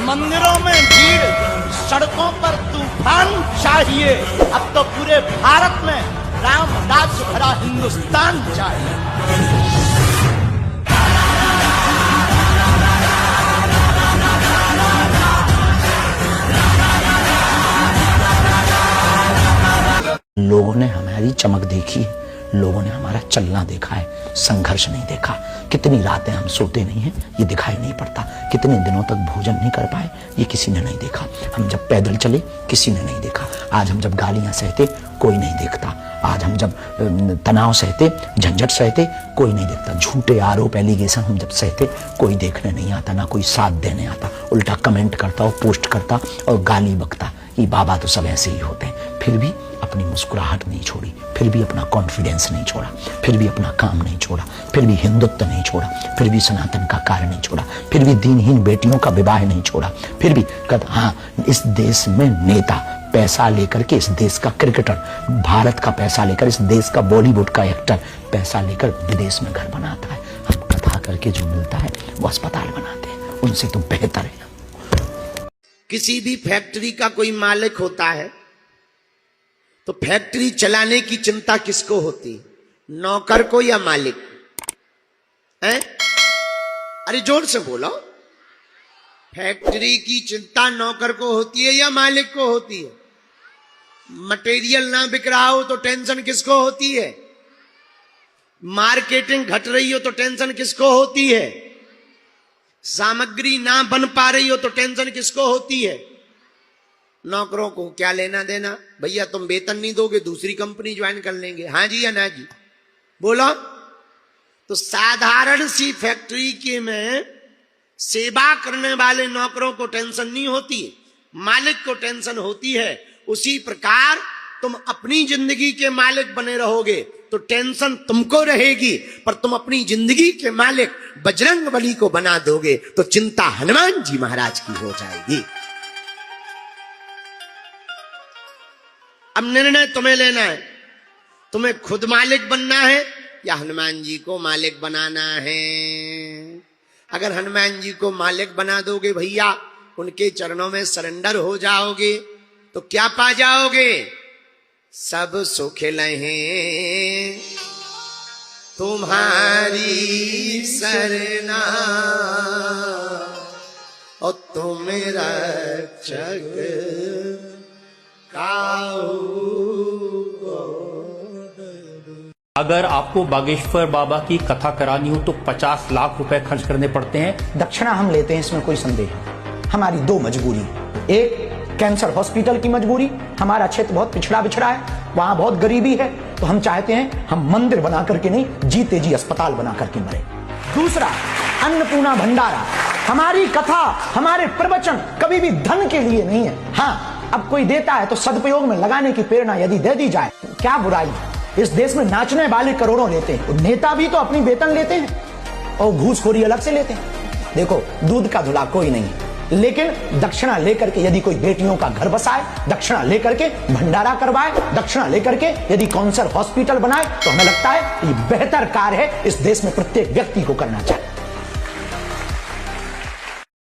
मंदिरों में भीड़, सड़कों पर तूफान चाहिए। अब तो पूरे भारत में राम राज भरा हिंदुस्तान चाहिए। लोगों ने हमारी चमक देखी है, लोगों ने हमारा चलना देखा है, संघर्ष नहीं देखा। कितनी रातें हम सोते नहीं हैं, ये दिखाई नहीं पड़ता। कितने दिनों तक भोजन नहीं कर पाए, ये किसी ने नहीं देखा। हम जब पैदल चले, किसी ने नहीं देखा। आज हम जब गालियां सहते, कोई नहीं देखता। आज हम जब तनाव सहते, झंझट सहते, कोई नहीं देखता। झूठे आरोप एलिगेशन हम जब सहते, कोई देखने नहीं आता, ना कोई साथ देने आता। उल्टा कमेंट करता और पोस्ट करता और गाली बकता। ये बाबा तो सब ऐसे ही होते हैं। फिर भी अपनी मुस्कुराहट नहीं छोड़ी, फिर भी अपना कॉन्फिडेंस नहीं छोड़ा, फिर भी अपना काम नहीं छोड़ा, फिर भी हिंदुत्व नहीं छोड़ा, फिर भी सनातन का कार्य नहीं छोड़ा, फिर भी दीनहीन बेटियों का विवाह नहीं छोड़ा। फिर भी हाँ, इस देश में नेता पैसा लेकर के, इस देश का क्रिकेटर भारत का पैसा लेकर, इस देश का बॉलीवुड का एक्टर पैसा लेकर विदेश में घर बनाता है। हम कथा करके जो मिलता है वो अस्पताल बनाते हैं, उनसे तो बेहतर है। किसी भी फैक्ट्री का कोई मालिक होता है तो फैक्ट्री चलाने की चिंता किसको होती है? नौकर को या मालिक है? अरे जोर से बोलो। फैक्ट्री की चिंता नौकर को होती है या मालिक को होती है? मटेरियल ना बिक रहा हो तो टेंशन किसको होती है? मार्केटिंग घट रही हो तो टेंशन किसको होती है? सामग्री ना बन पा रही हो तो टेंशन किसको होती है? नौकरों को क्या लेना देना? भैया तुम वेतन नहीं दोगे, दूसरी कंपनी ज्वाइन कर लेंगे। हाँ जी या ना जी? बोलो। तो साधारण सी फैक्ट्री के में सेवा करने वाले नौकरों को टेंशन नहीं होती, मालिक को टेंशन होती है। उसी प्रकार तुम अपनी जिंदगी के मालिक बने रहोगे तो टेंशन तुमको रहेगी, पर तुम अपनी जिंदगी के मालिक बजरंग बली को बना दोगे तो चिंता हनुमान जी महाराज की हो जाएगी। अब निर्णय तुम्हें लेना है, तुम्हें खुद मालिक बनना है या हनुमान जी को मालिक बनाना है। अगर हनुमान जी को मालिक बना दोगे भैया, उनके चरणों में सरेंडर हो जाओगे तो क्या पा जाओगे? सब सुख लहे तुम्हारी सरना और तुम रक्षक अगर आपको बागेश्वर बाबा की कथा करानी हो तो 50 लाख रुपए खर्च करने पड़ते हैं। दक्षिणा हम लेते हैं, इसमें कोई संदेह नहीं। हमारी दो मजबूरी, एक कैंसर हॉस्पिटल की मजबूरी। हमारा क्षेत्र बहुत पिछड़ा है, वहां बहुत गरीबी है, तो हम चाहते हैं हम मंदिर बना करके नहीं, जीते जी अस्पताल बना करके मरे। दूसरा, अन्नपूर्णा भंडारा। हमारी कथा, हमारे प्रवचन कभी भी धन के लिए नहीं है। हाँ, अब कोई देता है तो सदुपयोग में लगाने की प्रेरणा यदि दे दी जाए, क्या बुराई है? इस देश में नाचने वाले करोड़ों लेते हैं, नेता भी तो अपनी वेतन लेते हैं और घूसखोरी अलग से लेते हैं। देखो, दूध का धुला कोई नहीं, लेकिन दक्षिणा लेकर के यदि कोई बेटियों का घर बसाए, दक्षिणा लेकर के भंडारा करवाए, दक्षिणा लेकर के यदि कैंसर हॉस्पिटल बनाए, तो हमें लगता है ये बेहतर कार्य है, इस देश में प्रत्येक व्यक्ति को करना चाहिए।